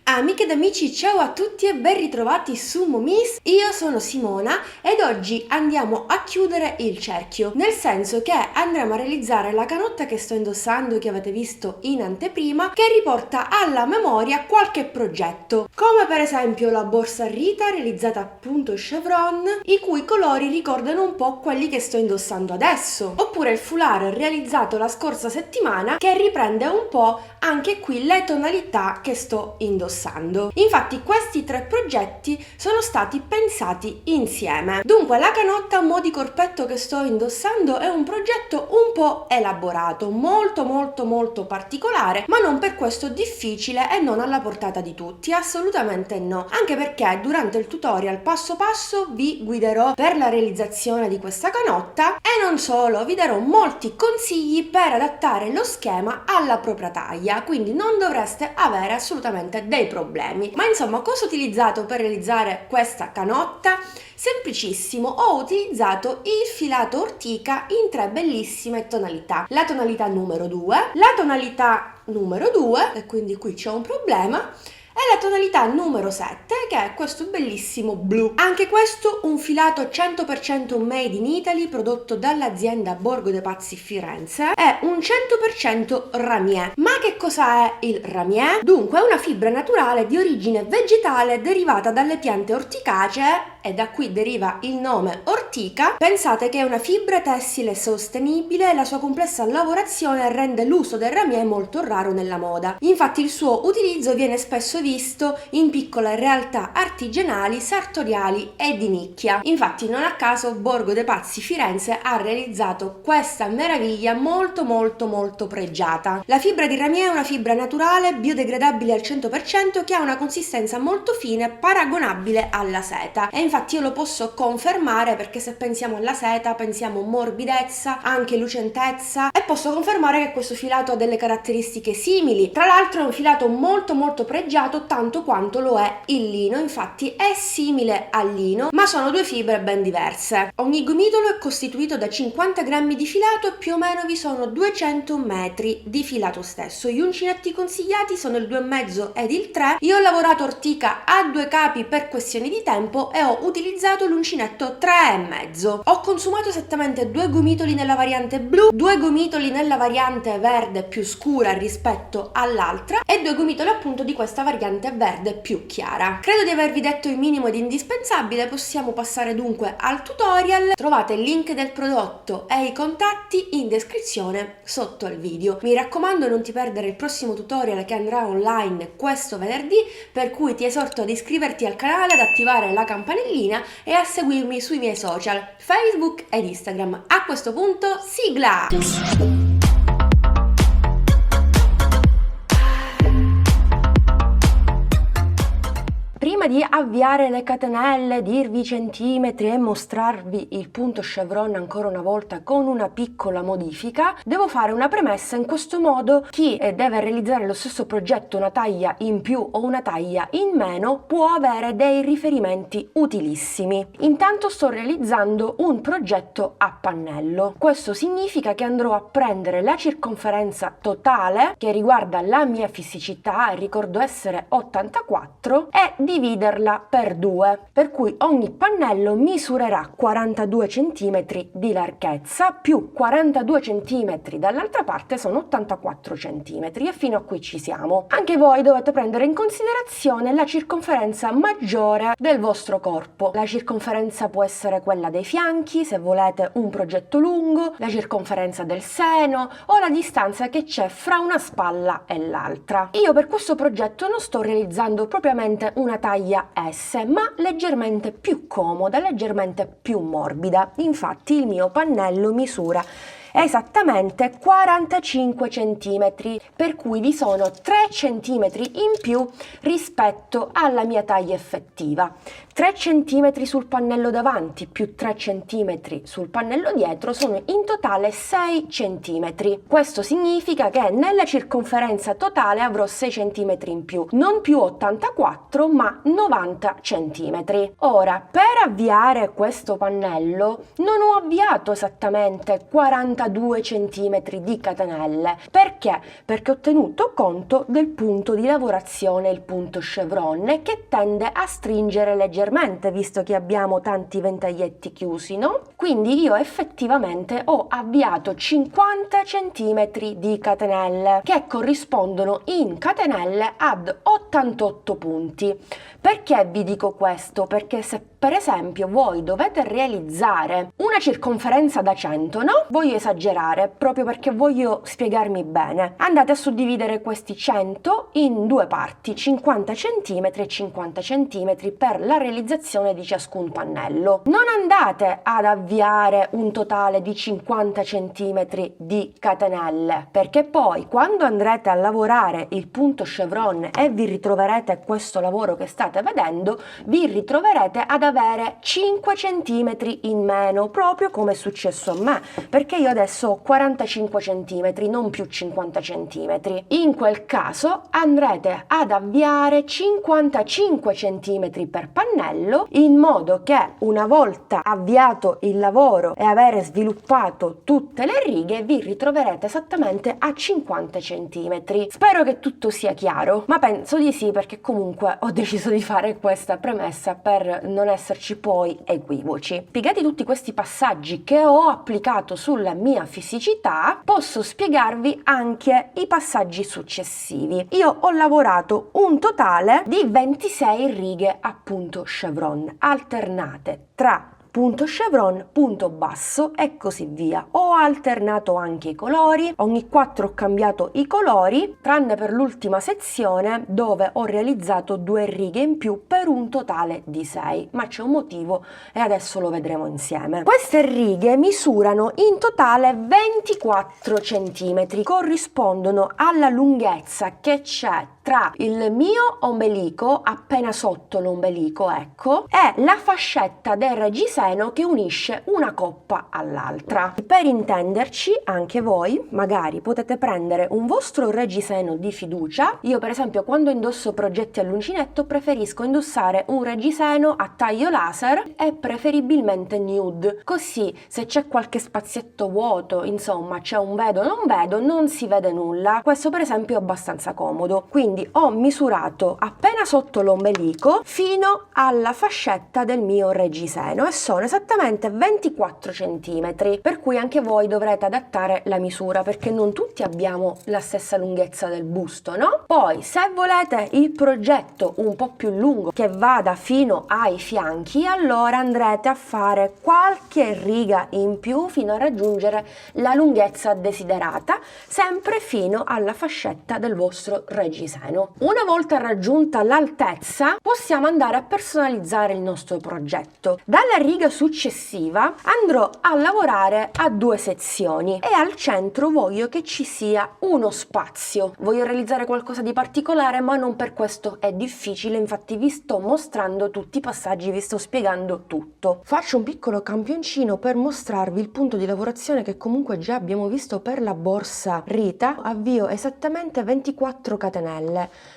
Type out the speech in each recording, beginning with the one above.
Amiche ed amici, ciao a tutti e ben ritrovati su Momis. Io sono Simona ed oggi andiamo a chiudere il cerchio, nel senso che andremo a realizzare la canotta che sto indossando, che avete visto in anteprima, che riporta alla memoria qualche progetto, come per esempio la borsa Rita realizzata appunto chevron, i cui colori ricordano un po' quelli che sto indossando adesso, oppure il foulard realizzato la scorsa settimana che riprende un po' anche qui le tonalità che sto indossando. Infatti questi tre progetti sono stati pensati insieme. Dunque la canotta a mo' di corpetto che sto indossando è un progetto un po' elaborato, molto particolare, ma non per questo difficile e non alla portata di tutti, assolutamente no, anche perché durante il tutorial passo passo vi guiderò per la realizzazione di questa canotta e non solo, vi darò molti consigli per adattare lo schema alla propria taglia, quindi non dovreste avere assolutamente dei problemi. Ma insomma, cosa ho utilizzato per realizzare questa canotta? Semplicissimo, ho utilizzato il filato ortica in tre bellissime tonalità. La tonalità numero 2, la tonalità numero 2, e quindi qui c'è un problema, e la tonalità numero 7, che è questo bellissimo blu. Anche questo un filato 100% made in Italy, prodotto dall'azienda Borgo dei Pazzi Firenze, è un 100% ramier. Ma che cosa è il ramier? Dunque è una fibra naturale di origine vegetale derivata dalle piante orticacee, e da qui deriva il nome ortica. Pensate che è una fibra tessile sostenibile e la sua complessa lavorazione rende l'uso del ramier molto raro nella moda. Infatti il suo utilizzo viene spesso visto in piccole realtà artigianali, sartoriali e di nicchia. Infatti non a caso Borgo dei Pazzi Firenze ha realizzato questa meraviglia molto pregiata. La fibra di ramier è una fibra naturale, biodegradabile al 100%, che ha una consistenza molto fine, paragonabile alla seta. E infatti io lo posso confermare, perché se pensiamo alla seta pensiamo morbidezza, anche lucentezza, e posso confermare che questo filato ha delle caratteristiche simili. Tra l'altro è un filato molto pregiato, tanto quanto lo è il lino. Infatti è simile al lino, ma sono due fibre ben diverse. Ogni gomitolo è costituito da 50 grammi di filato e più o meno vi sono 200 metri di filato stesso. Gli uncinetti consigliati sono il 2,5 ed il 3. Io ho lavorato ortica a 2 capi per questioni di tempo e ho utilizzato l'uncinetto 3,5. Ho consumato esattamente 2 gomitoli nella variante blu, 2 gomitoli nella variante verde più scura rispetto all'altra e 2 gomitoli appunto di questa variante verde più chiara. Credo di avervi detto il minimo ed indispensabile, possiamo passare dunque al tutorial. Trovate il link del prodotto e i contatti in descrizione sotto il video. Mi raccomando, non ti perdere il prossimo tutorial che andrà online questo venerdì, per cui ti esorto ad iscriverti al canale, ad attivare la campanellina e a seguirmi sui miei social Facebook ed Instagram. A questo punto, sigla! Prima di avviare le catenelle, dirvi i centimetri e mostrarvi il punto chevron ancora una volta con una piccola modifica, devo fare una premessa. In questo modo chi deve realizzare lo stesso progetto una taglia in più o una taglia in meno può avere dei riferimenti utilissimi. Intanto sto realizzando un progetto a pannello. Questo significa che andrò a prendere la circonferenza totale che riguarda la mia fisicità, e ricordo essere 84, e dividerla per 2, per cui ogni pannello misurerà 42 cm di larghezza più 42 cm dall'altra parte, sono 84 cm, e fino a qui ci siamo. Anche voi dovete prendere in considerazione la circonferenza maggiore del vostro corpo. La circonferenza può essere quella dei fianchi se volete un progetto lungo, la circonferenza del seno o la distanza che c'è fra una spalla e l'altra. Io per questo progetto non sto realizzando propriamente una taglia taglia S, ma leggermente più comoda, leggermente più morbida. Infatti il mio pannello misura esattamente 45 cm, per cui vi sono 3 cm in più rispetto alla mia taglia effettiva. 3 cm sul pannello davanti più 3 cm sul pannello dietro sono in totale 6 cm. Questo significa che nella circonferenza totale avrò 6 cm in più, non più 84 ma 90 cm. Ora, per avviare questo pannello non ho avviato esattamente 42 cm di catenelle. Perché? Perché ho tenuto conto del punto di lavorazione, il punto chevron, che tende a stringere leggermente, visto che abbiamo tanti ventaglietti chiusi, no? Quindi io effettivamente ho avviato 50 cm di catenelle, che corrispondono in catenelle ad 88 punti. Perché vi dico questo? Perché se per esempio voi dovete realizzare una circonferenza da 100, no? Voglio esagerare proprio perché voglio spiegarmi bene. Andate a suddividere questi 100 in due parti, 50 cm e 50 cm per la realizzazione di ciascun pannello. Non andate ad avviare un totale di 50 cm di catenelle, perché poi quando andrete a lavorare il punto chevron e vi ritroverete questo lavoro che state vedendo, vi ritroverete ad avere 5 cm in meno, proprio come è successo a me, perché io adesso ho 45 cm, non più 50 cm. In quel caso andrete ad avviare 55 cm per pannello, in modo che una volta avviato il lavoro e avere sviluppato tutte le righe vi ritroverete esattamente a 50 cm. Spero che tutto sia chiaro, ma penso di sì, perché comunque ho deciso di fare questa premessa per non esserci poi equivoci. Spiegati tutti questi passaggi che ho applicato sulla mia fisicità, posso spiegarvi anche i passaggi successivi. Io ho lavorato un totale di 26 righe a punto chevron, alternate tra punto chevron, punto basso e così via. Ho alternato anche i colori, ogni 4 ho cambiato i colori, tranne per l'ultima sezione dove ho realizzato 2 righe in più per un totale di 6, ma c'è un motivo e adesso lo vedremo insieme. Queste righe misurano in totale 24 cm, corrispondono alla lunghezza che c'è tra il mio ombelico, appena sotto l'ombelico, ecco, e la fascetta del reggiseno che unisce una coppa all'altra. Per intenderci, anche voi magari potete prendere un vostro reggiseno di fiducia. Io per esempio quando indosso progetti all'uncinetto preferisco indossare un reggiseno a taglio laser e preferibilmente nude, così se c'è qualche spazietto vuoto, insomma c'è un vedo non vedo, non si vede nulla. Questo per esempio è abbastanza comodo. Quindi ho misurato appena sotto l'ombelico fino alla fascetta del mio reggiseno e sono esattamente 24 cm, per cui anche voi dovrete adattare la misura perché non tutti abbiamo la stessa lunghezza del busto, no? Poi se volete il progetto un po' più lungo che vada fino ai fianchi, allora andrete a fare qualche riga in più fino a raggiungere la lunghezza desiderata, sempre fino alla fascetta del vostro reggiseno. Una volta raggiunta l'altezza possiamo andare a personalizzare il nostro progetto. Dalla riga successiva andrò a lavorare a 2 sezioni e al centro voglio che ci sia uno spazio. Voglio realizzare qualcosa di particolare, ma non per questo è difficile, infatti vi sto mostrando tutti i passaggi, vi sto spiegando tutto. Faccio un piccolo campioncino per mostrarvi il punto di lavorazione che comunque già abbiamo visto per la borsa Rita. Avvio esattamente 24 catenelle,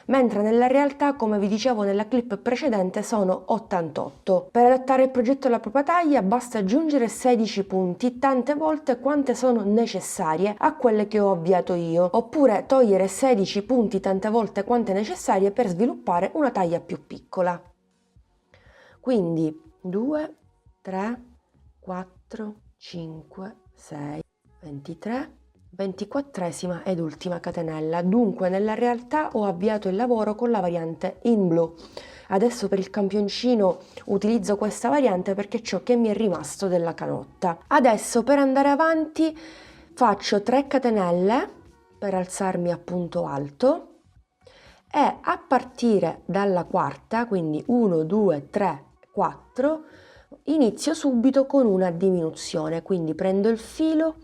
mentre nella realtà, come vi dicevo nella clip precedente, sono 88. Per adattare il progetto alla propria taglia basta aggiungere 16 punti tante volte quante sono necessarie a quelle che ho avviato io, oppure togliere 16 punti tante volte quante necessarie per sviluppare una taglia più piccola. Quindi 2, 3, 4, 5, 6, 23, 24esima ed ultima catenella. Dunque nella realtà ho avviato il lavoro con la variante in blu. Adesso per il campioncino utilizzo questa variante perché è ciò che mi è rimasto della canotta. Adesso per andare avanti faccio 3 catenelle per alzarmi a punto alto e a partire dalla quarta, quindi 1, 2, 3, 4, inizio subito con una diminuzione, quindi prendo il filo,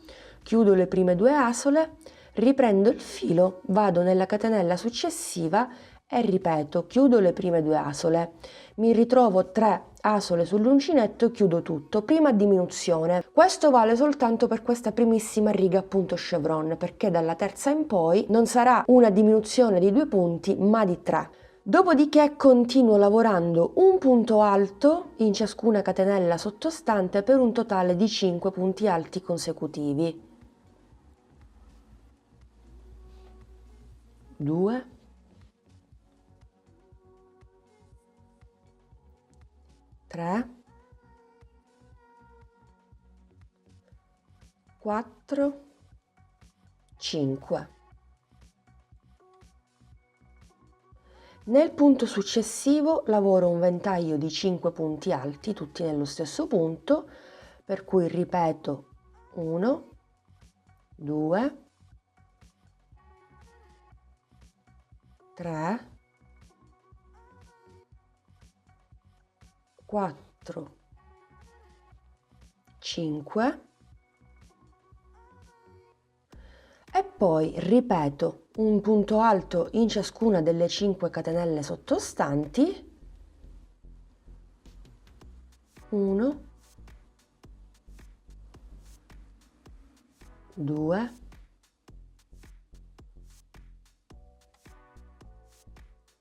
chiudo le prime 2 asole, riprendo il filo, vado nella catenella successiva e ripeto, chiudo le prime 2 asole, mi ritrovo 3 asole sull'uncinetto e chiudo tutto, prima diminuzione. Questo vale soltanto per questa primissima riga appunto chevron, perché dalla terza in poi non sarà una diminuzione di 2 punti ma di 3. Dopodiché continuo lavorando un punto alto in ciascuna catenella sottostante per un totale di 5 punti alti consecutivi. 2, 3, 4, 5. Nel punto successivo lavoro un ventaglio di 5 punti alti, tutti nello stesso punto, per cui ripeto 1, 2, 3, 4, 5 e poi ripeto un punto alto in ciascuna delle 5 catenelle sottostanti, 1, 2,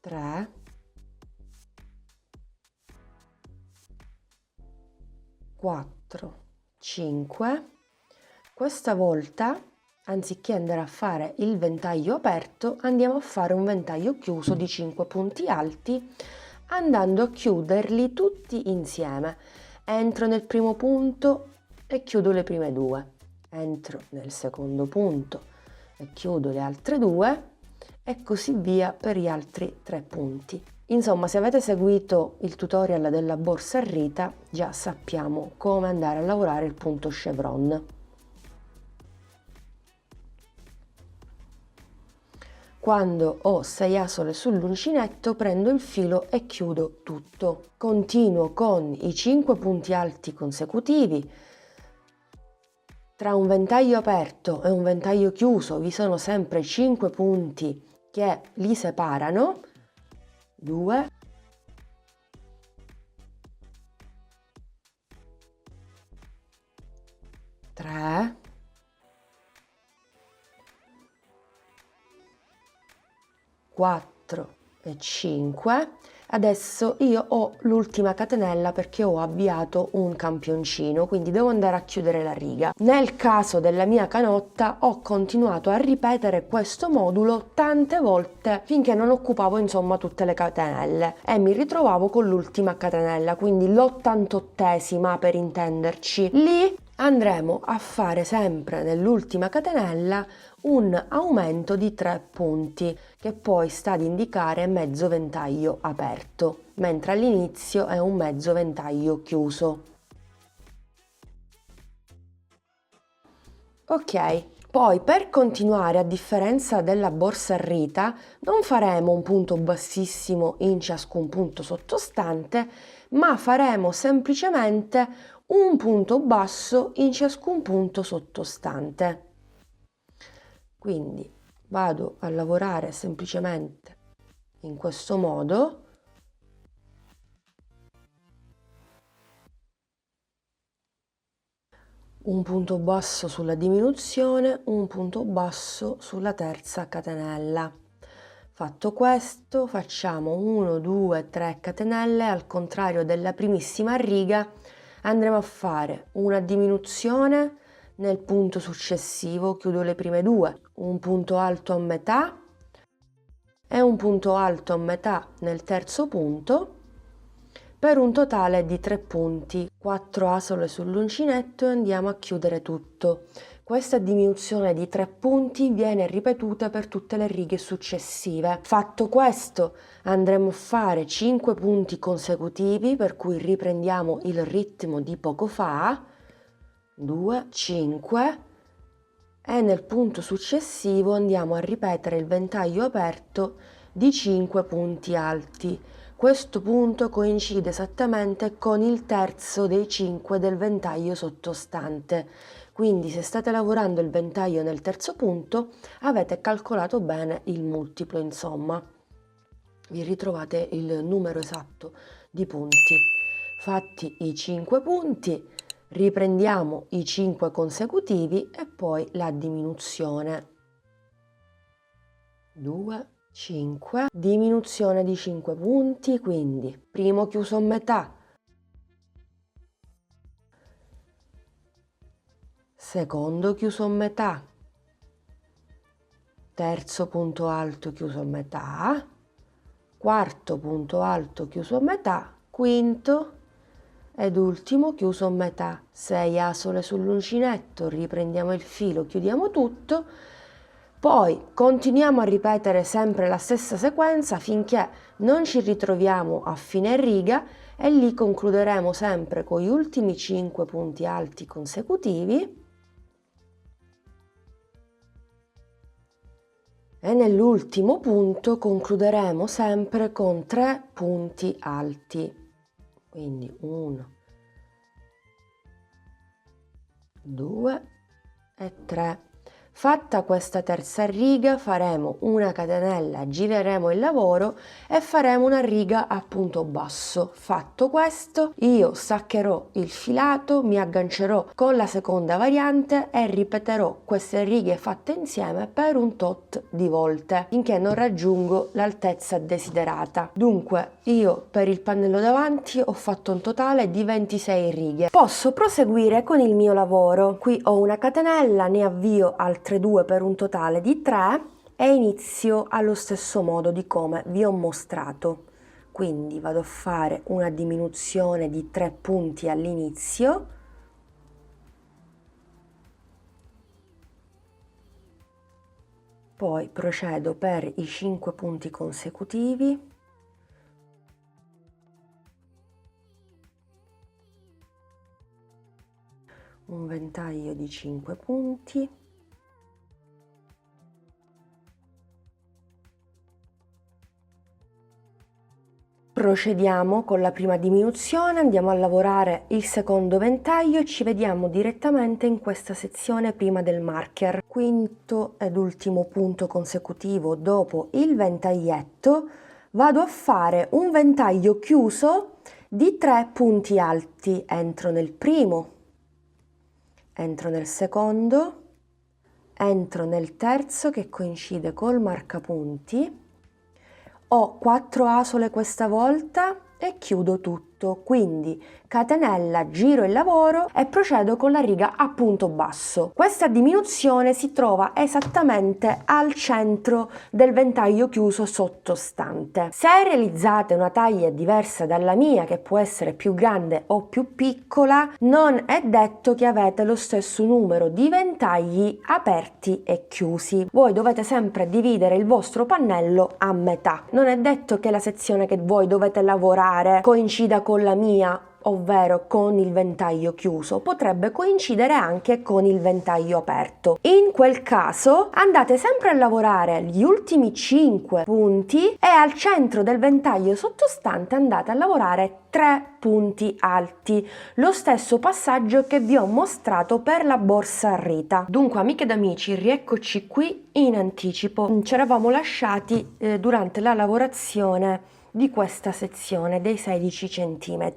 3, 4, 5. Questa volta, anziché andare a fare il ventaglio aperto, andiamo a fare un ventaglio chiuso di 5 punti alti, andando a chiuderli tutti insieme. Entro nel primo punto e chiudo le prime 2, entro nel secondo punto e chiudo le altre 2 e così via per gli altri 3 punti. Insomma, se avete seguito il tutorial della borsa a rita, già sappiamo come andare a lavorare il punto chevron. Quando ho 6 asole sull'uncinetto, prendo il filo e chiudo tutto. Continuo con i 5 punti alti consecutivi. Tra un ventaglio aperto e un ventaglio chiuso vi sono sempre 5 punti che li separano. 2, 3, 4 e 5. Adesso io ho l'ultima catenella perché ho avviato un campioncino, quindi devo andare a chiudere la riga. Nel caso della mia canotta ho continuato a ripetere questo modulo tante volte finché non occupavo insomma tutte le catenelle e mi ritrovavo con l'ultima catenella, quindi l'88esima per intenderci. Lì andremo a fare sempre nell'ultima catenella un aumento di 3 punti che poi sta ad indicare mezzo ventaglio aperto, mentre all'inizio è un mezzo ventaglio chiuso. Ok, poi per continuare, a differenza della borsa a rita, non faremo un punto bassissimo in ciascun punto sottostante, ma faremo semplicemente un punto basso in ciascun punto sottostante. Quindi vado a lavorare semplicemente in questo modo. Un punto basso sulla diminuzione, un punto basso sulla terza catenella. Fatto questo, facciamo 1, 2, 3 catenelle, al contrario della primissima riga andremo a fare una diminuzione nel punto successivo, chiudo le prime 2, un punto alto a metà e un punto alto a metà nel terzo punto, per un totale di 3 punti, 4 asole sull'uncinetto e andiamo a chiudere tutto. Questa diminuzione di 3 punti viene ripetuta per tutte le righe successive. Fatto questo, andremo a fare 5 punti consecutivi, per cui riprendiamo il ritmo di poco fa, 2, 5, e nel punto successivo andiamo a ripetere il ventaglio aperto di 5 punti alti. Questo punto coincide esattamente con il terzo dei 5 del ventaglio sottostante. Quindi se state lavorando il ventaglio nel terzo punto, avete calcolato bene il multiplo, insomma. Vi ritrovate il numero esatto di punti. Fatti i 5 punti, riprendiamo i 5 consecutivi e poi la diminuzione. 2, 5, diminuzione di 5 punti, quindi primo chiuso a metà, secondo chiuso a metà, terzo punto alto chiuso a metà, quarto punto alto chiuso a metà, quinto ed ultimo chiuso a metà. 6 asole sull'uncinetto, riprendiamo il filo, chiudiamo tutto. Poi continuiamo a ripetere sempre la stessa sequenza finché non ci ritroviamo a fine riga e lì concluderemo sempre con gli ultimi 5 punti alti consecutivi e nell'ultimo punto concluderemo sempre con 3 punti alti. Quindi 1, 2 e 3. Fatta questa terza riga faremo una catenella, gireremo il lavoro e faremo una riga a punto basso. Fatto questo, io staccherò il filato, mi aggancerò con la seconda variante e ripeterò queste righe fatte insieme per un tot di volte finché non raggiungo l'altezza desiderata. Dunque io per il pannello davanti ho fatto un totale di 26 righe. Posso proseguire con il mio lavoro. Qui ho una catenella, ne avvio altre 2 per un totale di 3 e inizio allo stesso modo di come vi ho mostrato. Quindi vado a fare una diminuzione di 3 punti all'inizio, poi procedo per i 5 punti consecutivi, un ventaglio di 5 punti, procediamo con la prima diminuzione, andiamo a lavorare il secondo ventaglio e ci vediamo direttamente in questa sezione prima del marker. Quinto ed ultimo punto consecutivo dopo il ventaglietto vado a fare un ventaglio chiuso di 3 punti alti. Entro nel primo, entro nel secondo, entro nel terzo che coincide col marcapunti. Ho 4 asole questa volta e chiudo tutto, quindi catenella, giro il lavoro e procedo con la riga a punto basso. Questa diminuzione si trova esattamente al centro del ventaglio chiuso sottostante. Se realizzate una taglia diversa dalla mia, che può essere più grande o più piccola, non è detto che avete lo stesso numero di ventagli aperti e chiusi. Voi dovete sempre dividere il vostro pannello a metà. Non è detto che la sezione che voi dovete lavorare coincida con la mia, ovvero con il ventaglio chiuso, potrebbe coincidere anche con il ventaglio aperto. In quel caso andate sempre a lavorare gli ultimi 5 punti e al centro del ventaglio sottostante andate a lavorare 3 punti alti, lo stesso passaggio che vi ho mostrato per la borsa a rita. Dunque amiche ed amici, rieccoci qui in anticipo. Ci eravamo lasciati durante la lavorazione di questa sezione dei 16 cm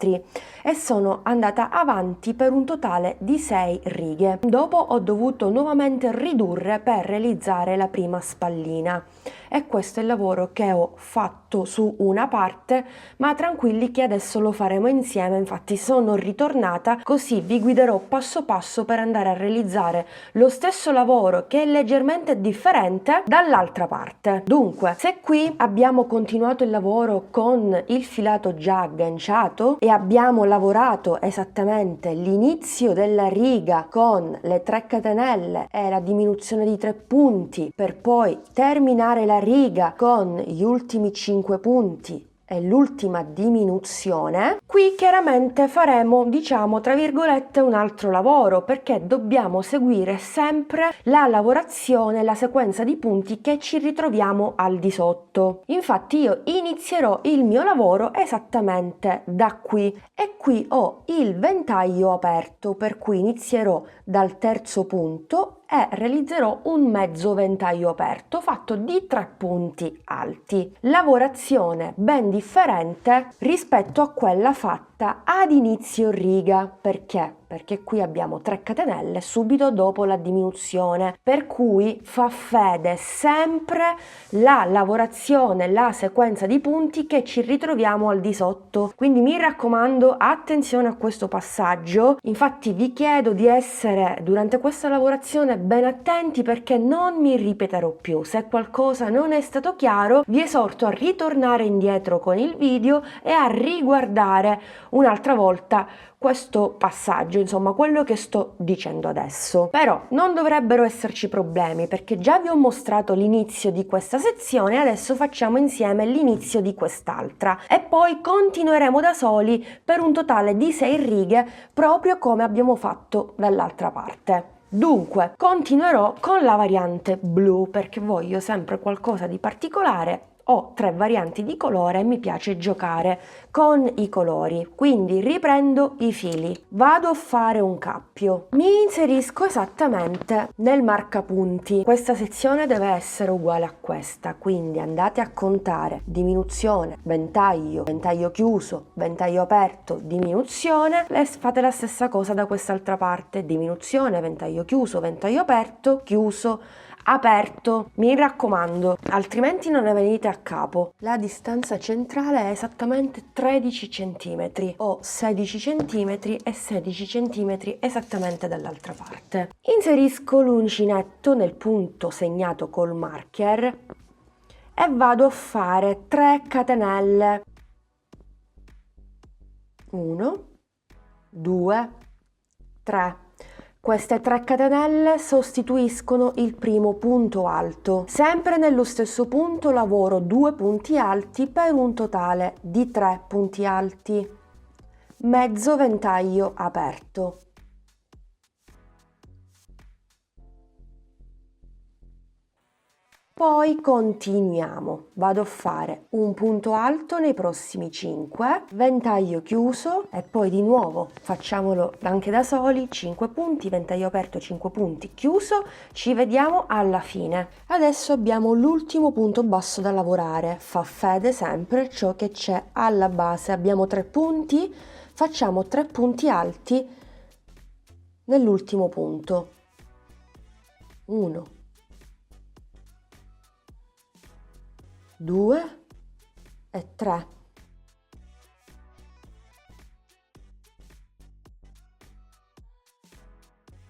e sono andata avanti per un totale di 6 righe. Dopo ho dovuto nuovamente ridurre per realizzare la prima spallina e questo è il lavoro che ho fatto su una parte, ma tranquilli che adesso lo faremo insieme. Infatti sono ritornata, così vi guiderò passo passo per andare a realizzare lo stesso lavoro che è leggermente differente dall'altra parte. Dunque, se qui abbiamo continuato il lavoro con il filato già agganciato e abbiamo lavorato esattamente l'inizio della riga con le 3 catenelle e la diminuzione di 3 punti per poi terminare la riga con gli ultimi 5 punti è l'ultima diminuzione. Qui chiaramente faremo, diciamo, tra virgolette, un altro lavoro, perché dobbiamo seguire sempre la lavorazione, la sequenza di punti che ci ritroviamo al di sotto. Infatti io inizierò il mio lavoro esattamente da qui, e qui ho il ventaglio aperto, per cui inizierò dal terzo punto e realizzerò un mezzo ventaglio aperto fatto di 3 punti alti. Lavorazione ben differente rispetto a quella fatta ad inizio riga. Perché? Perché qui abbiamo 3 catenelle subito dopo la diminuzione, per cui fa fede sempre la lavorazione, la sequenza di punti che ci ritroviamo al di sotto. Quindi mi raccomando, attenzione a questo passaggio. Infatti vi chiedo di essere durante questa lavorazione ben attenti, perché non mi ripeterò più. Se qualcosa non è stato chiaro, vi esorto a ritornare indietro con il video e a riguardare un'altra volta questo passaggio, insomma quello che sto dicendo adesso. Però non dovrebbero esserci problemi, perché già vi ho mostrato l'inizio di questa sezione, adesso facciamo insieme l'inizio di quest'altra e poi continueremo da soli per un totale di 6 righe, proprio come abbiamo fatto dall'altra parte. Dunque, continuerò con la variante blu, perché voglio sempre qualcosa di particolare. Ho 3 varianti di colore e mi piace giocare con i colori. Quindi riprendo i fili, vado a fare un cappio, mi inserisco esattamente nel marcapunti. Questa sezione deve essere uguale a questa, quindi andate a contare diminuzione, ventaglio, ventaglio chiuso, ventaglio aperto, diminuzione, e fate la stessa cosa da quest'altra parte, diminuzione, ventaglio chiuso, ventaglio aperto, chiuso, aperto. Mi raccomando, altrimenti non ne venite a capo. La distanza centrale è esattamente 13 cm, ho 16 cm e 16 cm esattamente dall'altra parte. Inserisco l'uncinetto nel punto segnato col marker e vado a fare 3 catenelle. 1, 2, 3. Queste 3 catenelle sostituiscono il primo punto alto. Sempre nello stesso punto lavoro 2 punti alti per un totale di 3 punti alti. Mezzo ventaglio aperto. Poi continuiamo, vado a fare un punto alto nei prossimi 5, ventaglio chiuso e poi di nuovo facciamolo anche da soli, 5 punti, ventaglio aperto, 5 punti, chiuso, ci vediamo alla fine. Adesso abbiamo l'ultimo punto basso da lavorare, fa fede sempre ciò che c'è alla base, abbiamo 3 punti, facciamo 3 punti alti nell'ultimo punto. 1, 2 e 3.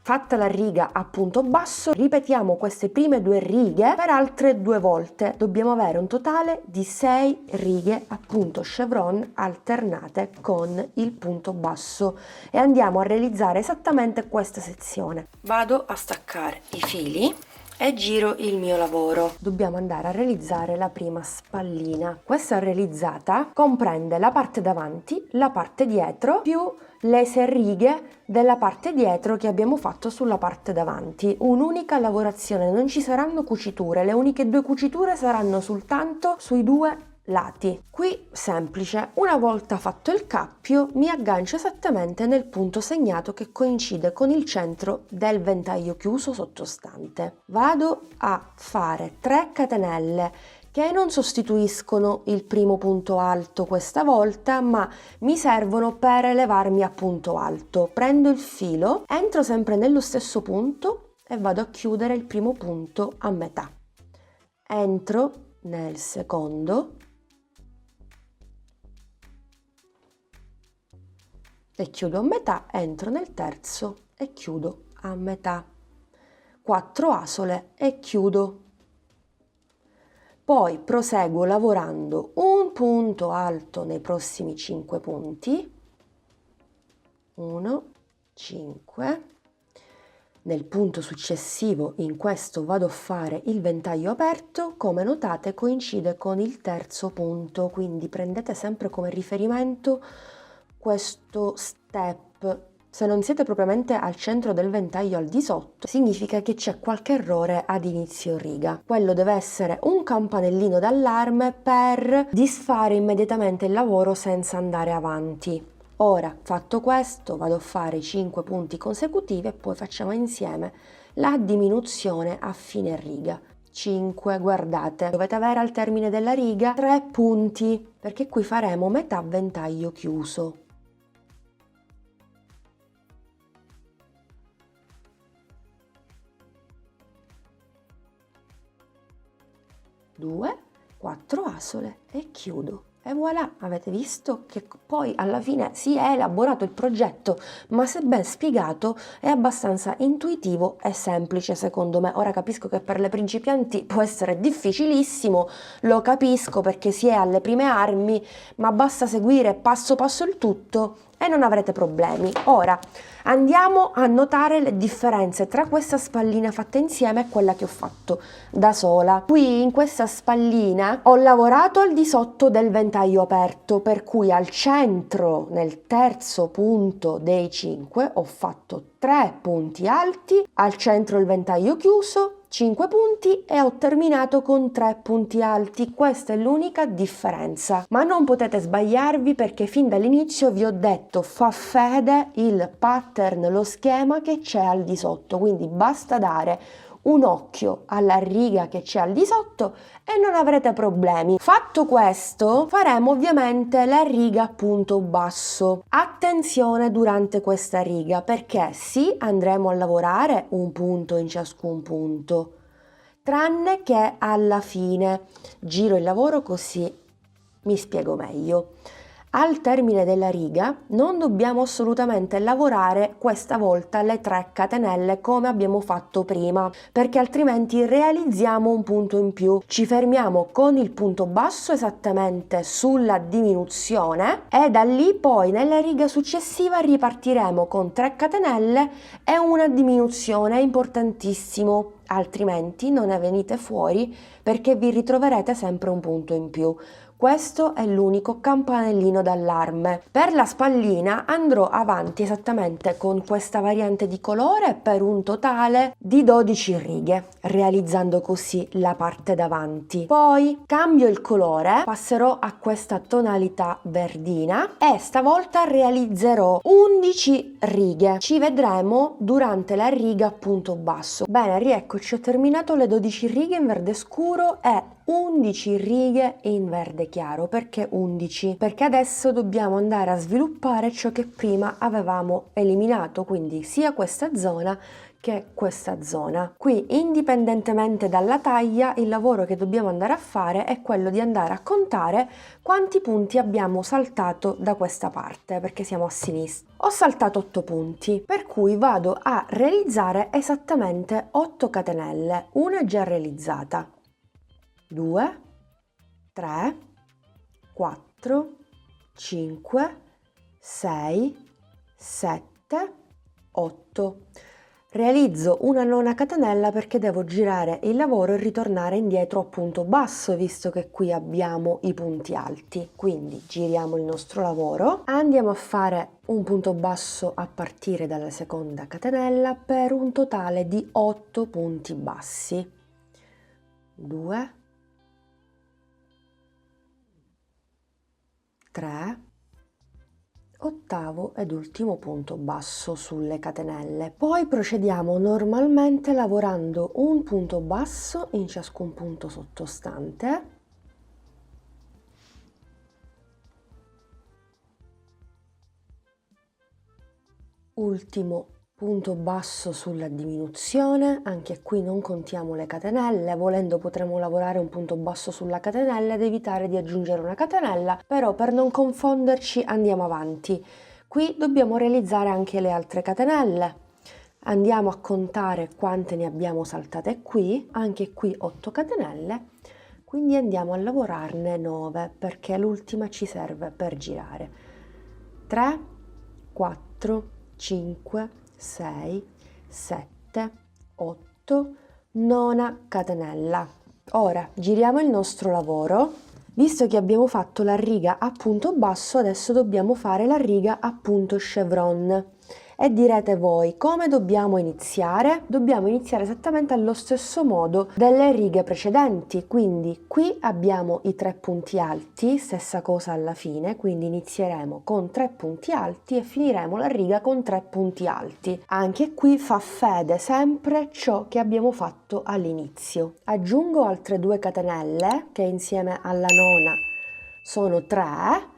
Fatta la riga a punto basso, ripetiamo queste prime 2 righe per altre 2 volte. Dobbiamo avere un totale di 6 righe a punto chevron alternate con il punto basso e andiamo a realizzare esattamente questa sezione. Vado a staccare i fili e giro il mio lavoro. Dobbiamo andare a realizzare la prima spallina. Questa realizzata comprende la parte davanti, la parte dietro più le 6 righe della parte dietro che abbiamo fatto sulla parte davanti. Un'unica lavorazione, non ci saranno cuciture, le uniche 2 cuciture saranno soltanto sui 2 lati. Qui semplice, una volta fatto il cappio mi aggancio esattamente nel punto segnato che coincide con il centro del ventaglio chiuso sottostante. Vado a fare 3 catenelle che non sostituiscono il primo punto alto questa volta, ma mi servono per elevarmi a punto alto. Prendo il filo, entro sempre nello stesso punto e vado a chiudere il primo punto a metà. Entro nel secondo e chiudo a metà, entro nel terzo e chiudo a metà. 4 asole e chiudo. Poi proseguo lavorando un punto alto nei prossimi 5 punti. 1, 5. Nel punto successivo, in questo vado a fare il ventaglio aperto, come notate coincide con il terzo punto, quindi prendete sempre come riferimento questo step. Se non siete propriamente al centro del ventaglio al di sotto, significa che c'è qualche errore ad inizio riga. Quello deve essere un campanellino d'allarme per disfare immediatamente il lavoro senza andare avanti. Ora, fatto questo, vado a fare 5 punti consecutivi e poi facciamo insieme la diminuzione a fine riga. 5, guardate, dovete avere al termine della riga 3 punti, perché qui faremo metà ventaglio chiuso. 2, 4 asole e chiudo. E voilà, avete visto che poi alla fine si è elaborato il progetto, ma se ben spiegato è abbastanza intuitivo e semplice secondo me. Ora capisco che per le principianti può essere difficilissimo, lo capisco perché si è alle prime armi, ma basta seguire passo passo il tutto e non avrete problemi. Ora andiamo a notare le differenze tra questa spallina fatta insieme e quella che ho fatto da sola. Qui in questa spallina ho lavorato al di sotto del ventaglio aperto, per cui al centro, nel terzo punto dei 5, ho fatto 3 punti alti, al centro il ventaglio chiuso, 5 punti e ho terminato con 3 punti alti. Questa è l'unica differenza, ma non potete sbagliarvi perché fin dall'inizio vi ho detto fa fede il pattern, lo schema che c'è al di sotto, quindi basta dare un occhio alla riga che c'è al di sotto e non avrete problemi. Fatto questo, faremo ovviamente la riga punto basso. Attenzione durante questa riga perché sì, andremo a lavorare un punto in ciascun punto, tranne che alla fine. Giro il lavoro così mi spiego meglio. Al termine della riga non dobbiamo assolutamente lavorare questa volta le 3 catenelle come abbiamo fatto prima, perché altrimenti realizziamo un punto in più. Ci fermiamo con il punto basso esattamente sulla diminuzione e da lì poi nella riga successiva ripartiremo con 3 catenelle e una diminuzione, è importantissimo, altrimenti non ne venite fuori perché vi ritroverete sempre un punto in più. Questo è l'unico campanellino d'allarme. Per la spallina andrò avanti esattamente con questa variante di colore per un totale di 12 righe, realizzando così la parte davanti. Poi cambio il colore, passerò a questa tonalità verdina e stavolta realizzerò 11 righe. Ci vedremo durante la riga punto basso. Bene, rieccoci, ho terminato le 12 righe in verde scuro e 11 righe in verde chiaro. Perché 11? Perché adesso dobbiamo andare a sviluppare ciò che prima avevamo eliminato, quindi sia questa zona che questa zona. Qui, indipendentemente dalla taglia, il lavoro che dobbiamo andare a fare è quello di andare a contare quanti punti abbiamo saltato da questa parte, perché siamo a sinistra. Ho saltato 8 punti, per cui vado a realizzare esattamente 8 catenelle. Una è già realizzata. 2, 3, 4, 5, 6, 7, 8. Realizzo una nona catenella perché devo girare il lavoro e ritornare indietro a punto basso, visto che qui abbiamo i punti alti. Quindi giriamo il nostro lavoro, andiamo a fare un punto basso a partire dalla seconda catenella per un totale di 8 punti bassi. 2, 3, ottavo ed ultimo punto basso sulle catenelle. Poi procediamo normalmente lavorando un punto basso in ciascun punto sottostante, ultimo punto basso sulla diminuzione, anche qui non contiamo le catenelle, volendo potremo lavorare un punto basso sulla catenella ed evitare di aggiungere una catenella, però per non confonderci andiamo avanti. Qui dobbiamo realizzare anche le altre catenelle. Andiamo a contare quante ne abbiamo saltate qui, anche qui 8 catenelle, quindi andiamo a lavorarne 9 perché l'ultima ci serve per girare. 3, 4, 5, 6, 7, 7, 8, nona catenella. Ora giriamo il nostro lavoro. Visto che abbiamo fatto la riga a punto basso, adesso dobbiamo fare la riga a punto chevron. E direte voi, come dobbiamo iniziare? Dobbiamo iniziare esattamente allo stesso modo delle righe precedenti, quindi qui abbiamo i 3 punti alti, stessa cosa alla fine, quindi inizieremo con 3 punti alti e finiremo la riga con 3 punti alti. Anche qui fa fede sempre ciò che abbiamo fatto all'inizio. Aggiungo altre 2 catenelle che insieme alla nona sono 3.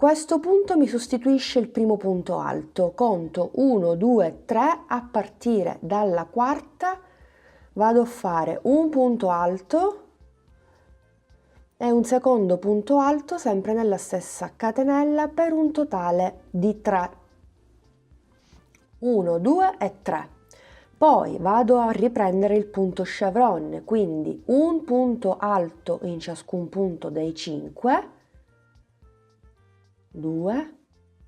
Questo punto mi sostituisce il primo punto alto, conto 1, 2, 3, a partire dalla quarta vado a fare un punto alto e un secondo punto alto sempre nella stessa catenella per un totale di 3. 1, 2 e 3. Poi vado a riprendere il punto chevron, quindi un punto alto in ciascun punto dei 5, 2,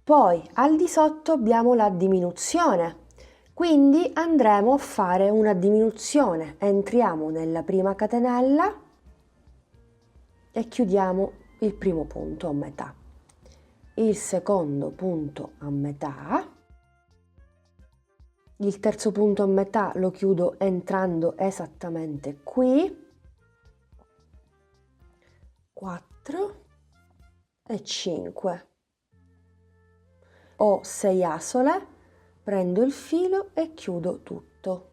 poi al di sotto abbiamo la diminuzione, quindi andremo a fare una diminuzione, entriamo nella prima catenella e chiudiamo il primo punto a metà, il secondo punto a metà, il terzo punto a metà lo chiudo entrando esattamente qui, 4 e 5. Ho 6 asole, prendo il filo e chiudo tutto.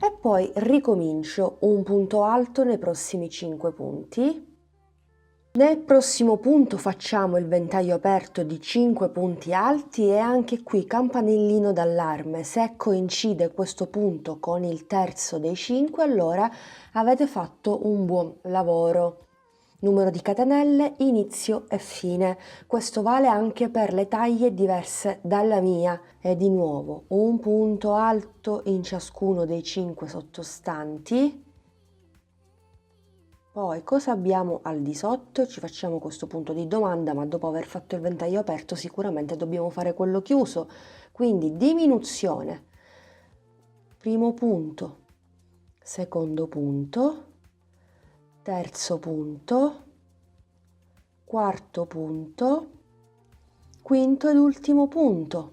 E poi ricomincio un punto alto nei prossimi 5 punti. Nel prossimo punto facciamo il ventaglio aperto di 5 punti alti e anche qui campanellino d'allarme. Se coincide questo punto con il terzo dei 5, allora avete fatto un buon lavoro. Numero di catenelle, inizio e fine. Questo vale anche per le taglie diverse dalla mia. E di nuovo un punto alto in ciascuno dei 5 sottostanti. Poi cosa abbiamo al di sotto? Ci facciamo questo punto di domanda, ma dopo aver fatto il ventaglio aperto sicuramente dobbiamo fare quello chiuso. Quindi diminuzione. Primo punto, secondo punto, terzo punto, quarto punto, quinto ed ultimo punto.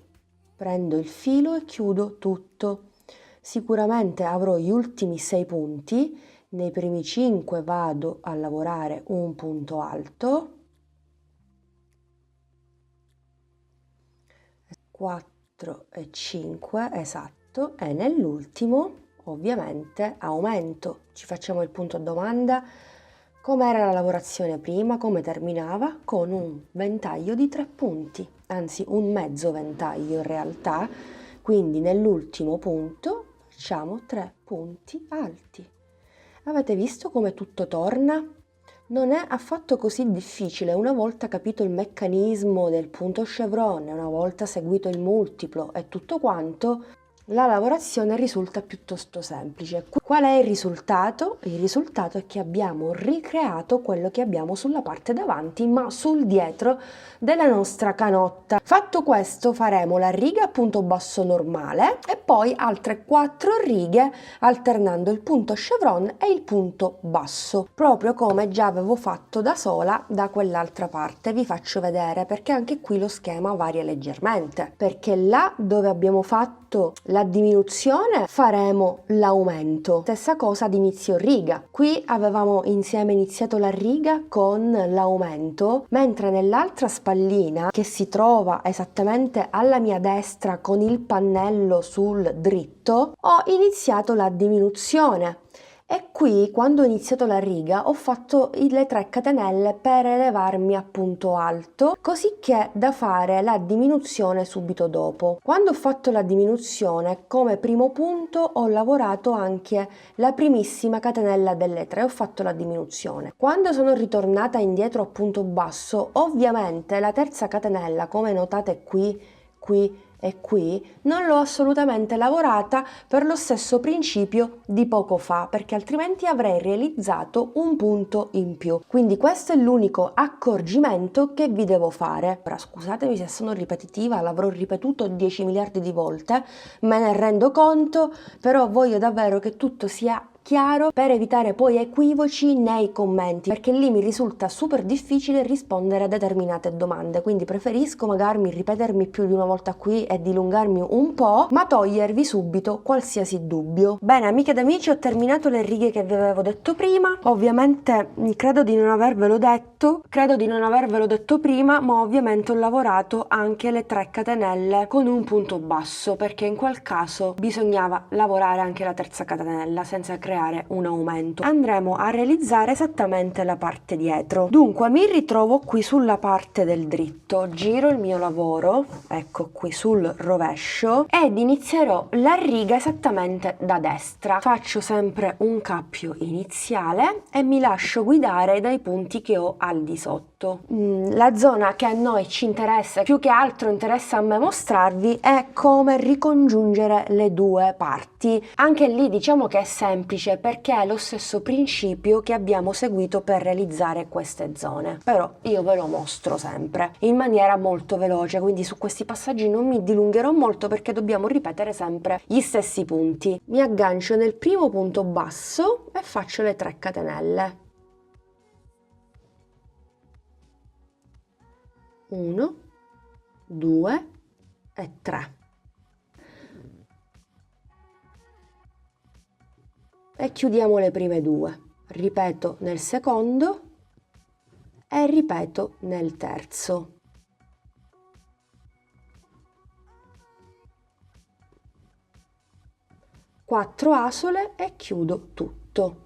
Prendo il filo e chiudo tutto. Sicuramente avrò gli ultimi 6 punti, nei primi 5 vado a lavorare un punto alto, 4 e 5, esatto, e nell'ultimo ovviamente aumento. Ci facciamo il punto a domanda. Com'era la lavorazione prima? Come terminava? Con un ventaglio di 3 punti, anzi un mezzo ventaglio in realtà, quindi nell'ultimo punto facciamo 3 punti alti. Avete visto come tutto torna? Non è affatto così difficile una volta capito il meccanismo del punto chevron, una volta seguito il multiplo e tutto quanto. La lavorazione risulta piuttosto semplice. Qual è il risultato? Il risultato è che abbiamo ricreato quello che abbiamo sulla parte davanti, ma sul dietro della nostra canotta. Fatto questo, faremo la riga a punto basso normale e poi altre 4 righe alternando il punto chevron e il punto basso, proprio come già avevo fatto da sola da quell'altra parte. Vi faccio vedere perché anche qui lo schema varia leggermente, perché là dove abbiamo fatto la diminuzione faremo l'aumento, stessa cosa ad inizio riga. Qui avevamo insieme iniziato la riga con l'aumento, mentre nell'altra spallina che si trova esattamente alla mia destra con il pannello sul dritto ho iniziato la diminuzione. E qui quando ho iniziato la riga ho fatto le 3 catenelle per elevarmi a punto alto, così che da fare la diminuzione subito dopo. Quando ho fatto la diminuzione, come primo punto ho lavorato anche la primissima catenella delle 3, ho fatto la diminuzione. Quando sono ritornata indietro a punto basso, ovviamente la terza catenella, come notate qui qui e qui non l'ho assolutamente lavorata per lo stesso principio di poco fa, perché altrimenti avrei realizzato un punto in più. Quindi questo è l'unico accorgimento che vi devo fare. Ora scusatemi se sono ripetitiva, l'avrò ripetuto 10 miliardi di volte, me ne rendo conto, però voglio davvero che tutto sia chiaro per evitare poi equivoci nei commenti, perché lì mi risulta super difficile rispondere a determinate domande, quindi preferisco magari ripetermi più di una volta qui e dilungarmi un po', ma togliervi subito qualsiasi dubbio. Bene amiche ed amici, ho terminato le righe che vi avevo detto prima. Ovviamente credo di non avervelo detto prima, ma ovviamente ho lavorato anche le 3 catenelle con un punto basso, perché in quel caso bisognava lavorare anche la terza catenella senza creare un aumento. Andremo a realizzare esattamente la parte dietro. Dunque mi ritrovo qui sulla parte del dritto, giro il mio lavoro, ecco qui sul rovescio, ed inizierò la riga esattamente da destra. Faccio sempre un cappio iniziale e mi lascio guidare dai punti che ho al di sotto. La zona che a noi ci interessa, più che altro interessa a me mostrarvi, è come ricongiungere le due parti. Anche lì diciamo che è semplice, perché è lo stesso principio che abbiamo seguito per realizzare queste zone, però io ve lo mostro sempre in maniera molto veloce, quindi su questi passaggi non mi dilungherò molto perché dobbiamo ripetere sempre gli stessi punti. Mi aggancio nel primo punto basso e faccio le 3 catenelle. 1, 2 e 3. E chiudiamo le prime 2. Ripeto nel secondo e ripeto nel terzo. Quattro asole e chiudo tutto.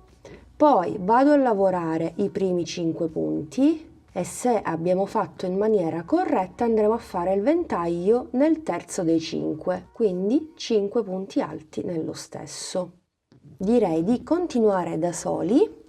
Poi vado a lavorare i primi 5 punti e se abbiamo fatto in maniera corretta andremo a fare il ventaglio nel terzo dei 5, quindi 5 punti alti nello stesso. Direi di continuare da soli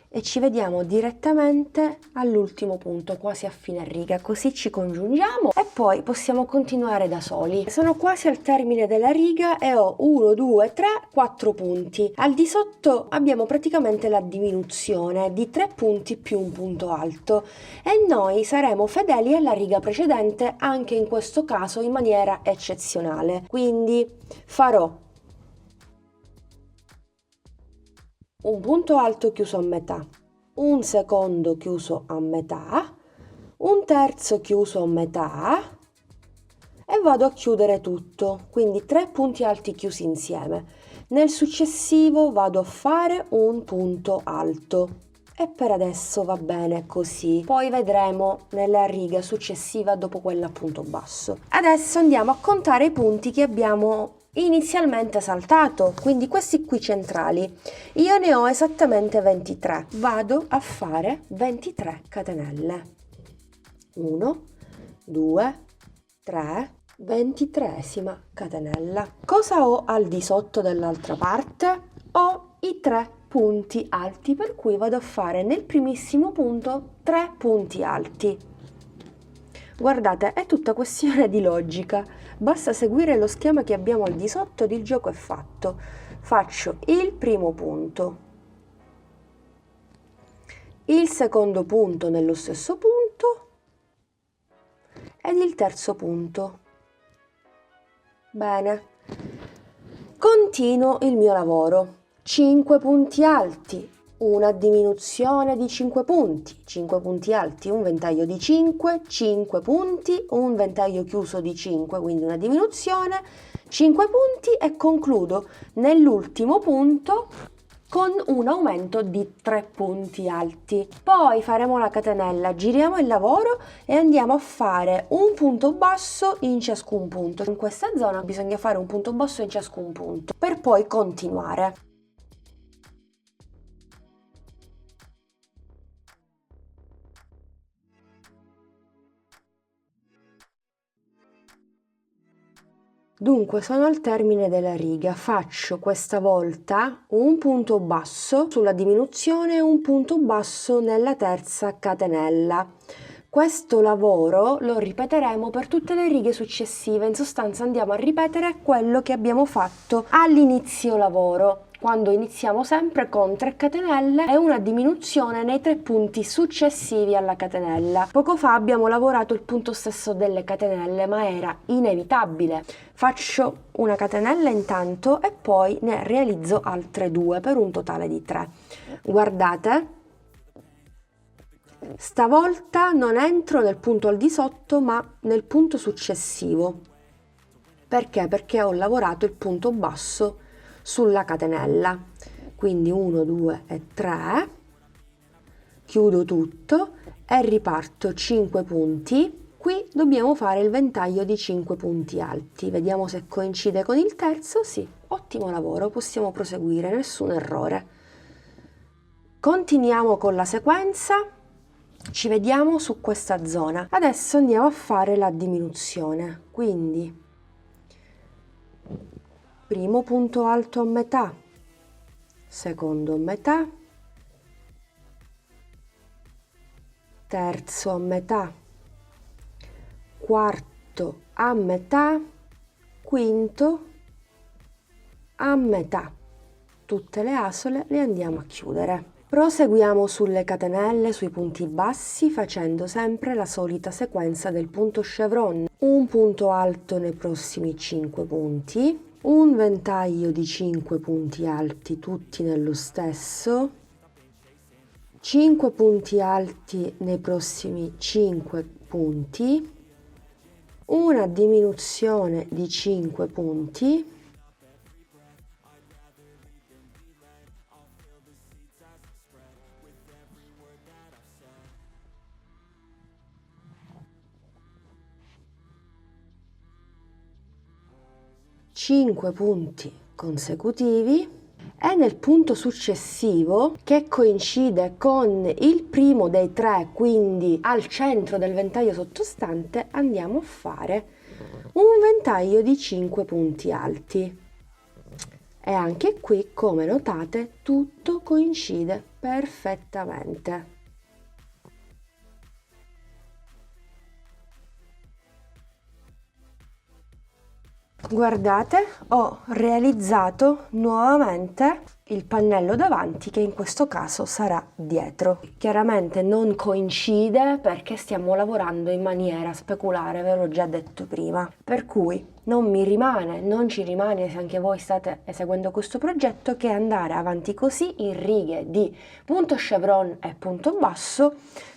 e ci vediamo direttamente all'ultimo punto, quasi a fine riga, così ci congiungiamo e poi possiamo continuare da soli. Sono quasi al termine della riga e ho 1, 2, 3, 4 punti. Al di sotto abbiamo praticamente la diminuzione di 3 punti più un punto alto e noi saremo fedeli alla riga precedente anche in questo caso in maniera eccezionale. Quindi farò un punto alto chiuso a metà, un secondo chiuso a metà, un terzo chiuso a metà e vado a chiudere tutto, quindi 3 punti alti chiusi insieme. Nel successivo vado a fare un punto alto e per adesso va bene così, poi vedremo nella riga successiva dopo quella a punto basso. Adesso andiamo a contare i punti che abbiamo inizialmente saltato, quindi questi qui centrali. Io ne ho esattamente 23. Vado a fare 23 catenelle. 1, 2, 3, 23esima catenella. Cosa ho al di sotto dell'altra parte? Ho i 3 punti alti, per cui vado a fare nel primissimo punto 3 punti alti. Guardate, è tutta questione di logica, basta seguire lo schema che abbiamo al di sotto ed il gioco è fatto. Faccio il primo punto, il secondo punto nello stesso punto ed il terzo punto. Bene, continuo il mio lavoro. 5 punti alti, una diminuzione di 5 punti, 5 punti alti, un ventaglio di 5, 5 punti, un ventaglio chiuso di 5, quindi una diminuzione, 5 punti e concludo nell'ultimo punto con un aumento di 3 punti alti. Poi faremo la catenella, giriamo il lavoro e andiamo a fare un punto basso in ciascun punto. In questa zona bisogna fare un punto basso in ciascun punto per poi continuare. Dunque sono al termine della riga, faccio questa volta un punto basso sulla diminuzione e un punto basso nella terza catenella. Questo lavoro lo ripeteremo per tutte le righe successive, in sostanza andiamo a ripetere quello che abbiamo fatto all'inizio lavoro, quando iniziamo sempre con 3 catenelle e una diminuzione nei 3 punti successivi alla catenella. Poco fa abbiamo lavorato il punto stesso delle catenelle, ma era inevitabile. Faccio una catenella intanto e poi ne realizzo altre 2 per un totale di 3. Guardate, stavolta non entro nel punto al di sotto ma nel punto successivo. Perché? Perché ho lavorato il punto basso sulla catenella. Quindi 1, 2 e 3, chiudo tutto e riparto 5 punti. Qui dobbiamo fare il ventaglio di 5 punti alti. Vediamo se coincide con il terzo. Sì, ottimo lavoro, possiamo proseguire, nessun errore. Continuiamo con la sequenza. Ci vediamo su questa zona. Adesso andiamo a fare la diminuzione, quindi primo punto alto a metà, secondo a metà, terzo a metà, quarto a metà, quinto a metà. Tutte le asole le andiamo a chiudere. Proseguiamo sulle catenelle, sui punti bassi, facendo sempre la solita sequenza del punto chevron. Un punto alto nei prossimi 5 punti, un ventaglio di 5 punti alti, tutti nello stesso, 5 punti alti nei prossimi 5 punti, una diminuzione di 5 punti, cinque punti consecutivi e nel punto successivo, che coincide con il primo dei 3, quindi al centro del ventaglio sottostante, andiamo a fare un ventaglio di 5 punti alti. E anche qui, come notate, tutto coincide perfettamente. Guardate, ho realizzato nuovamente il pannello davanti, che in questo caso sarà dietro. Chiaramente non coincide perché stiamo lavorando in maniera speculare, ve l'ho già detto prima. Per cui non ci rimane, se anche voi state eseguendo questo progetto, che andare avanti così in righe di punto chevron e punto basso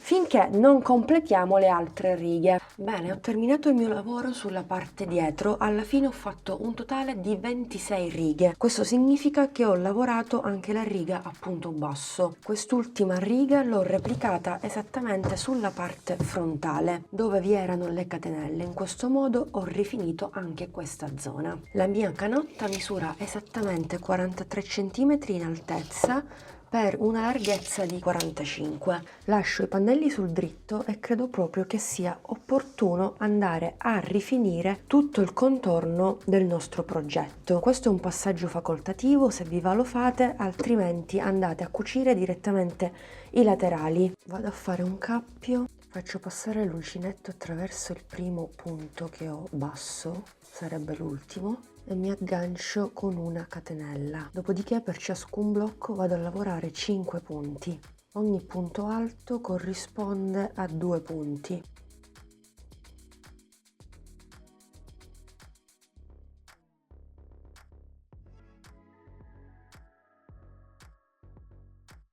finché non completiamo le altre righe. Bene, ho terminato il mio lavoro sulla parte dietro. Alla fine ho fatto un totale di 26 righe. Questo significa che ho lavorato anche la riga a punto basso. Quest'ultima riga l'ho replicata esattamente sulla parte frontale, dove vi erano le catenelle. In questo modo ho rifinito anche questa zona. La mia canotta misura esattamente 43 cm in altezza per una larghezza di 45. Lascio i pannelli sul dritto e credo proprio che sia opportuno andare a rifinire tutto il contorno del nostro progetto. Questo è un passaggio facoltativo, se vi va lo fate, altrimenti andate a cucire direttamente i laterali. Vado a fare un cappio, faccio passare l'uncinetto attraverso il primo punto che ho basso, sarebbe l'ultimo, e mi aggancio con una catenella. Dopodiché per ciascun blocco vado a lavorare 5 punti. Ogni punto alto corrisponde a 2 punti.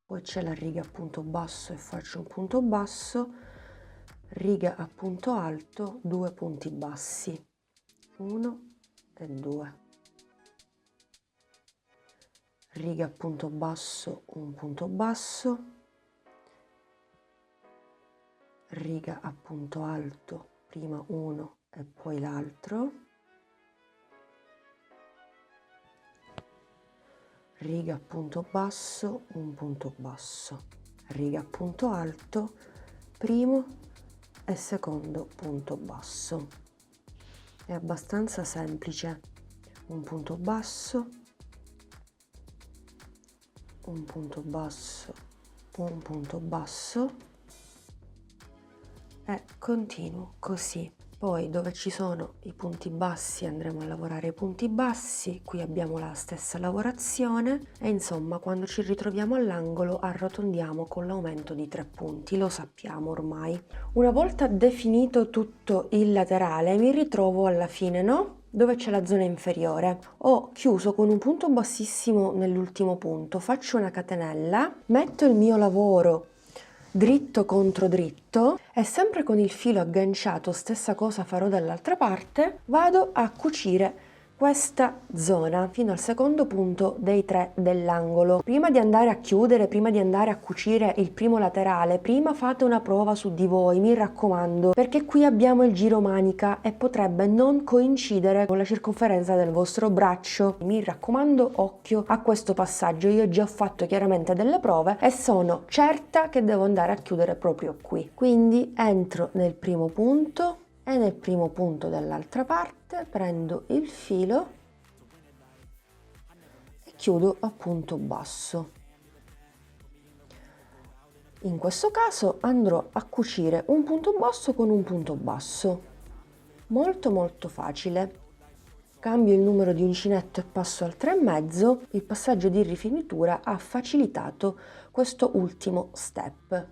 Poi c'è la riga a punto basso e faccio un punto basso, riga a punto alto, 2 punti bassi, 1 e 2, riga a punto basso, un punto basso, riga a punto alto, prima uno e poi l'altro, riga a punto basso, un punto basso, riga a punto alto, primo e secondo punto basso. È abbastanza semplice. Un punto basso, un punto basso, un punto basso, e continuo così. Poi dove ci sono i punti bassi andremo a lavorare i punti bassi, qui abbiamo la stessa lavorazione e insomma quando ci ritroviamo all'angolo arrotondiamo con l'aumento di 3 punti, lo sappiamo ormai. Una volta definito tutto il laterale mi ritrovo alla fine, no? Dove c'è la zona inferiore. Ho chiuso con un punto bassissimo nell'ultimo punto, faccio una catenella, metto il mio lavoro dritto contro dritto e sempre con il filo agganciato, stessa cosa farò dall'altra parte, vado a cucire questa zona fino al secondo punto dei 3 dell'angolo. Prima di andare a chiudere, prima di andare a cucire il primo laterale, prima fate una prova su di voi, mi raccomando, perché qui abbiamo il giro manica e potrebbe non coincidere con la circonferenza del vostro braccio. Mi raccomando, occhio a questo passaggio. Io già ho fatto chiaramente delle prove e sono certa che devo andare a chiudere proprio qui. Quindi entro nel primo punto e nel primo punto dall'altra parte prendo il filo e chiudo a punto basso. In questo caso andrò a cucire un punto basso con un punto basso. Molto facile. Cambio il numero di uncinetto e passo al 3,5. Il passaggio di rifinitura ha facilitato questo ultimo step.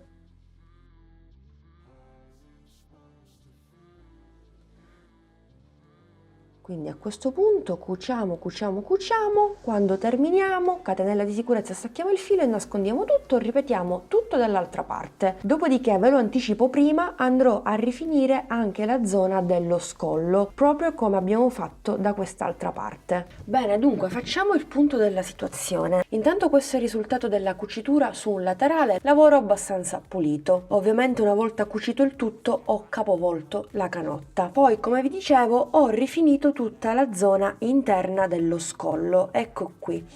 Quindi a questo punto cuciamo, quando terminiamo, catenella di sicurezza, stacchiamo il filo e nascondiamo tutto, ripetiamo tutto dall'altra parte. Dopodiché, ve lo anticipo prima, andrò a rifinire anche la zona dello scollo, proprio come abbiamo fatto da quest'altra parte. Bene, dunque facciamo il punto della situazione. Intanto questo è il risultato della cucitura su un laterale, lavoro abbastanza pulito. Ovviamente una volta cucito il tutto ho capovolto la canotta. Poi, come vi dicevo, ho rifinito tutta la zona interna dello scollo, ecco qui.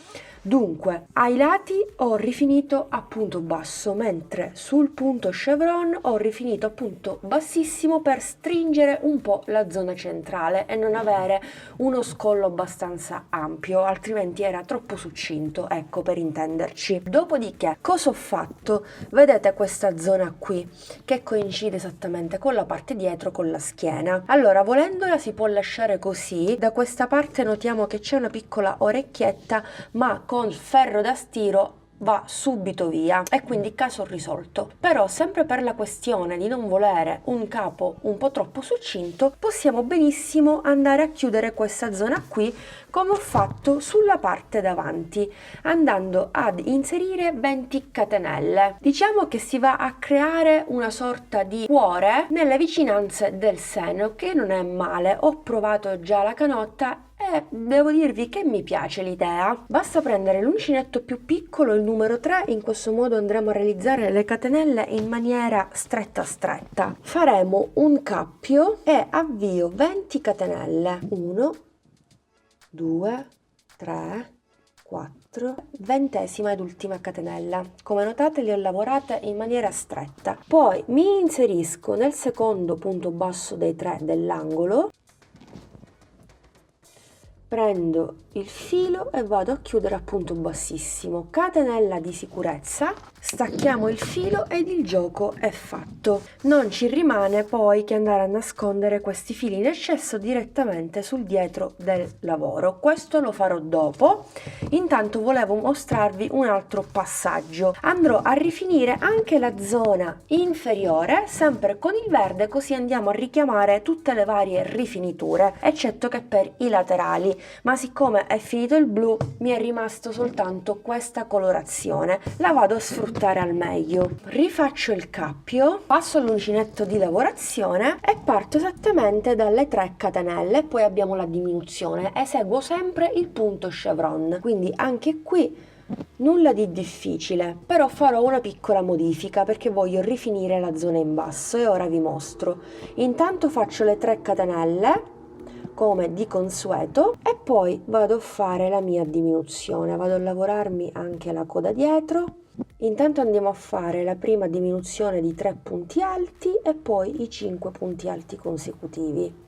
Dunque, ai lati ho rifinito a punto basso, mentre sul punto chevron ho rifinito a punto bassissimo per stringere un po' la zona centrale e non avere uno scollo abbastanza ampio, altrimenti era troppo succinto, ecco, per intenderci. Dopodiché, cosa ho fatto? Vedete questa zona qui, che coincide esattamente con la parte dietro, con la schiena. Allora, volendola si può lasciare così, da questa parte notiamo che c'è una piccola orecchietta, ma con ferro da stiro va subito via e quindi caso risolto. Però sempre per la questione di non volere un capo un po' troppo succinto, possiamo benissimo andare a chiudere questa zona qui come ho fatto sulla parte davanti, andando ad inserire 20 catenelle. Diciamo che si va a creare una sorta di cuore nelle vicinanze del seno, che non è male. Ho provato già la canotta e devo dirvi che mi piace l'idea. Basta prendere l'uncinetto più piccolo, il numero 3, in questo modo andremo a realizzare le catenelle in maniera stretta. Faremo un cappio e avvio 20 catenelle. 1, 2, 3, 4, 20ª ed ultima catenella. Come notate le ho lavorate in maniera stretta. Poi mi inserisco nel secondo punto basso dei 3 dell'angolo, prendo il filo e vado a chiudere a punto bassissimo, catenella di sicurezza, stacchiamo il filo ed il gioco è fatto. Non ci rimane poi che andare a nascondere questi fili in eccesso direttamente sul dietro del lavoro. Questo lo farò dopo. Intanto volevo mostrarvi un altro passaggio. Andrò a rifinire anche la zona inferiore, sempre con il verde, così andiamo a richiamare tutte le varie rifiniture, eccetto che per i laterali. Ma siccome è finito il blu mi è rimasto soltanto questa colorazione, la vado a sfruttare al meglio. Rifaccio il cappio, passo all'uncinetto di lavorazione e parto esattamente dalle 3 catenelle, poi abbiamo la diminuzione. Eseguo sempre il punto chevron, quindi anche qui nulla di difficile, però farò una piccola modifica perché voglio rifinire la zona in basso e ora vi mostro. Intanto faccio le 3 catenelle come di consueto e poi vado a fare la mia diminuzione, vado a lavorarmi anche la coda dietro. Intanto andiamo a fare la prima diminuzione di 3 punti alti e poi i 5 punti alti consecutivi.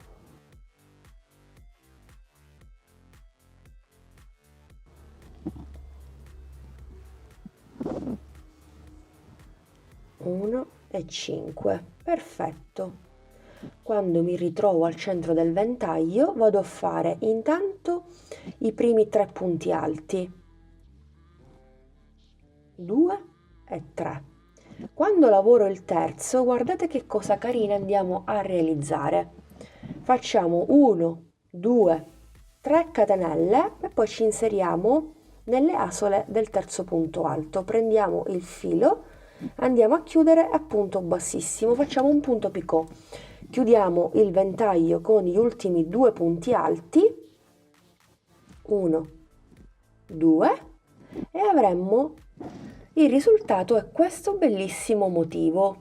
Uno e 5. Perfetto. Quando mi ritrovo al centro del ventaglio vado a fare intanto i primi 3 punti alti, 2 e 3. Quando lavoro il terzo, guardate che cosa carina andiamo a realizzare. Facciamo 1, 2, 3 catenelle e poi ci inseriamo nelle asole del terzo punto alto. Prendiamo il filo, andiamo a chiudere a punto bassissimo, facciamo un punto picot. Chiudiamo il ventaglio con gli ultimi 2 punti alti, 1, 2, e avremmo il risultato è questo bellissimo motivo,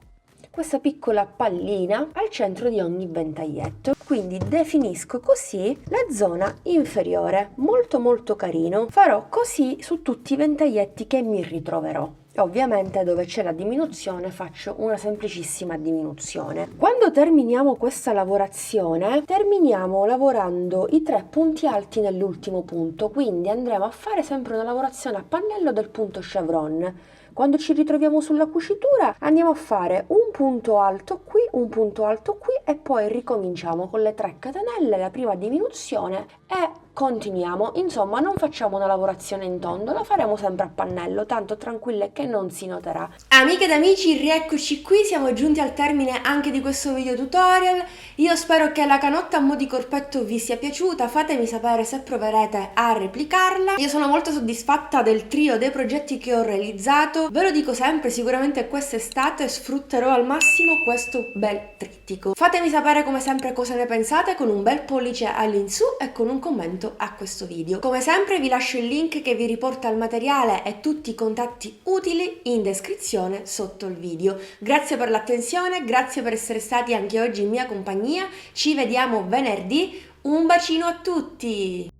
questa piccola pallina al centro di ogni ventaglietto. Quindi definisco così la zona inferiore, molto molto carino. Farò così su tutti i ventaglietti che mi ritroverò. Ovviamente dove c'è la diminuzione faccio una semplicissima diminuzione. Quando terminiamo questa lavorazione, terminiamo lavorando i 3 punti alti nell'ultimo punto, quindi andremo a fare sempre una lavorazione a pannello del punto chevron. Quando ci ritroviamo sulla cucitura andiamo a fare un punto alto qui, un punto alto qui e poi ricominciamo con le 3 catenelle, la prima diminuzione e continuiamo. Insomma, non facciamo una lavorazione in tondo, la faremo sempre a pannello, tanto tranquille che non si noterà. Amiche ed amici, rieccoci qui, siamo giunti al termine anche di questo video tutorial. Io spero che la canotta a mo' di corpetto vi sia piaciuta, fatemi sapere se proverete a replicarla. Io sono molto soddisfatta del trio dei progetti che ho realizzato. Ve lo dico sempre, sicuramente quest'estate sfrutterò al massimo questo bel trittico. Fatemi sapere come sempre cosa ne pensate con un bel pollice all'insù e con un commento a questo video. Come sempre vi lascio il link che vi riporta al materiale e tutti i contatti utili in descrizione sotto il video. Grazie per l'attenzione, grazie per essere stati anche oggi in mia compagnia, ci vediamo venerdì, un bacino a tutti!